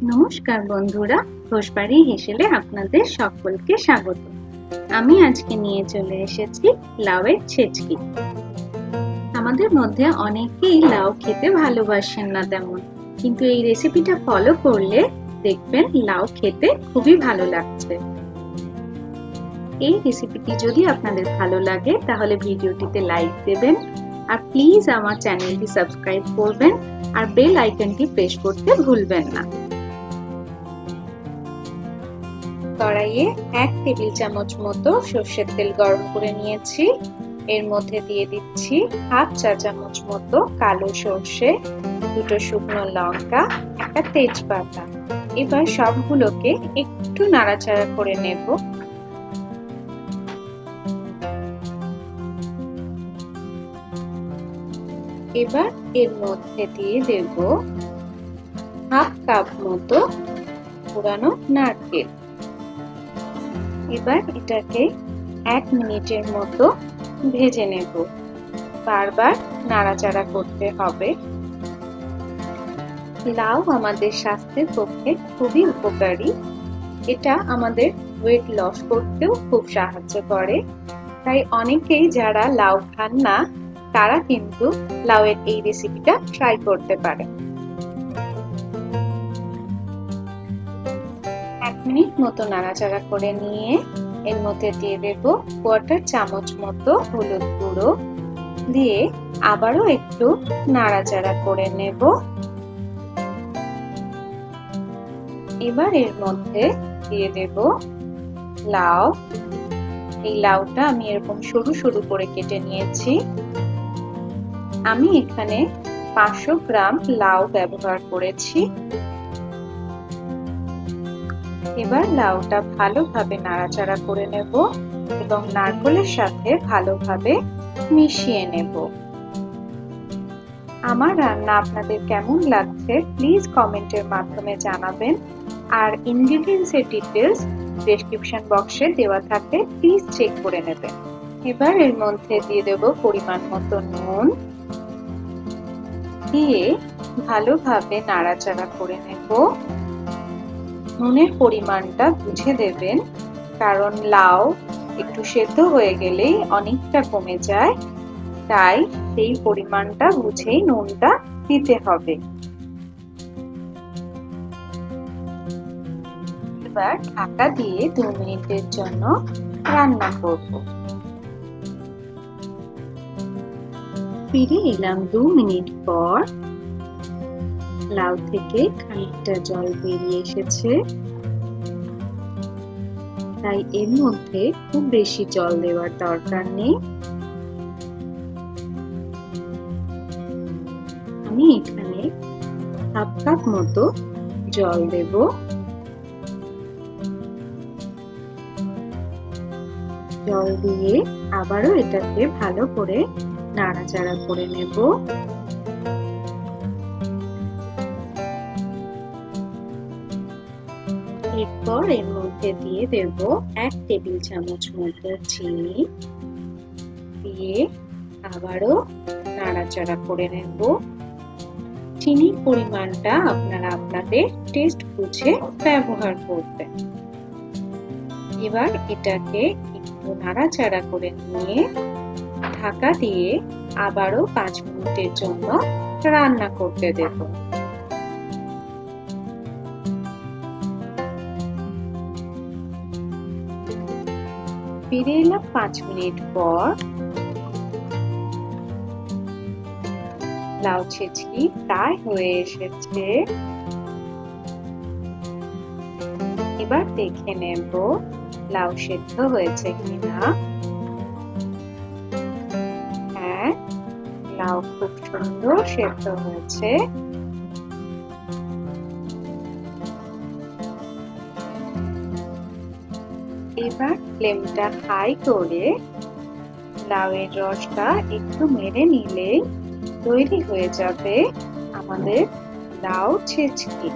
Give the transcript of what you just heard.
নমস্কার বন্ধুরা, ঘোষবাড়ি হেসেলে আপনাদের সকলকে স্বাগত। আমি আজকে নিয়ে চলে এসেছি লাউয়ের ছেচকি। আমাদের মধ্যে অনেকেই লাউ খেতে ভালোবাসেন না তেমন, কিন্তু এই রেসিপিটা ফলো করলে দেখবেন লাউ খেতে খুবই ভালো লাগছে। এই রেসিপিটি যদি আপনাদের ভালো লাগে তাহলে ভিডিওটিতে লাইক দেবেন আর প্লিজ আমার চ্যানেলটি সাবস্ক্রাইব করবেন আর বেল আইকনটি প্রেস করতে ভুলবেন না। কড়াইয়ে 1 টেবিল চামচ মতো সরষের তেল গরম করে নিয়েছি। এর মধ্যে দিয়ে দিচ্ছি 1/2 চা চামচ মতো কালো সরষে, 2টো শুকনো লঙ্কা, একটা তেজপাতা। এবার সবগুলোকে একটু নাড়াচাড়া করে নেব। এবার এর মধ্যে দিয়ে দেব 1/2 কাপ মতো পুরানো নারকেল। এবার এটাকে 1 মিনিটের মতো ভেজে নেব। বারবার নাড়াচাড়া করতে হবে। লাউ আমাদের স্বাস্থ্যের পক্ষে খুবই উপকারী। এটা আমাদের ওয়েট লস করতেও খুব সাহায্য করে। তাই অনেকেই যারা লাউ খান না তারা কিন্তু লাউয়ের এই রেসিপিটা ট্রাই করতে পারে। 1 মিনিট মতো নাড়াচাড়া করে নিয়ে এর মধ্যে দিয়ে দেব 1/4 চামচ মতো হলুদ গুঁড়ো, দিয়ে আবারও একটু নাড়াচাড়া করে নেব। এবার এর মধ্যে দিয়ে দেব লাউ। এই লাউটা আমি এরকম সরু সরু করে কেটে নিয়েছি। আমি এখানে 500 গ্রাম লাউ ব্যবহার করেছি। এবার লাউটা ভালোভাবে নাড়াচাড়া করে নেব এবং নারকেলের সাথে ভালোভাবে মিশিয়ে নেব। আমার রান্না আপনাদের কেমন লাগছে প্লিজ কমেন্টের মাধ্যমে জানাবেন, আর ইনগ্রেডিয়েন্টস এর ডিটেইলস ডেসক্রিপশন বক্সে দেওয়া থাকলে প্লিজ চেক করে নেবেন। এবার এর মধ্যে দিয়ে দেব পরিমাণ মতো নুন, দিয়ে ভালোভাবে নাড়াচাড়া করে নেব। নুনের পরিমাণটা বুঝে দেবেন, কারণ লাউ একটু সেদ্ধ হয়ে গেলেই অনেকটা কমে যায়, তাই সেই পরিমাণটা বুঝেই নুনটা দিতে হবে। এবার ঢাকা দিয়ে 2 মিনিটের জন্য রান্না করব। ফিরে এলাম 2 মিনিট পর। লাউ থেকে খানিকটা জল বেরিয়ে এসেছে, তাই এর মধ্যে খুব বেশি জল দেওয়ার দরকার নেই। আমি এখানে 1/2 কাপ মতো জল দেব। জল দিয়ে আবারও এটাকে ভালো করে নাড়াচাড়া করে নেব। এরপর এর মধ্যে দিয়ে দেব 1 টেবিল চামচ মতো চিনি, দিয়ে আবারও নাড়াচাড়া করে নেব। চিনির পরিমাণটা আপনারা আপনাদের টেস্ট বুঝে ব্যবহার করবেন। এবার এটাকে একটু নাড়াচাড়া করে নিয়ে ঢাকা দিয়ে আবারও 5 মিনিটের জন্য রান্না করতে দেব। ফিরে এলাম 5 মিনিট পর। লাউ ছেচকি প্রায় হয়ে এসেছে। এবার দেখে নেব লাউ সেদ্ধ হয়েছে কিনা। হ্যাঁ, লাউ খুব সুন্দর সেদ্ধ হয়েছে। এবার ফ্লেমটা হাই করে লাউয়ের রসটা একটু মেরে নিলেই তৈরি হয়ে যাবে আমাদের লাউ ছেচকি।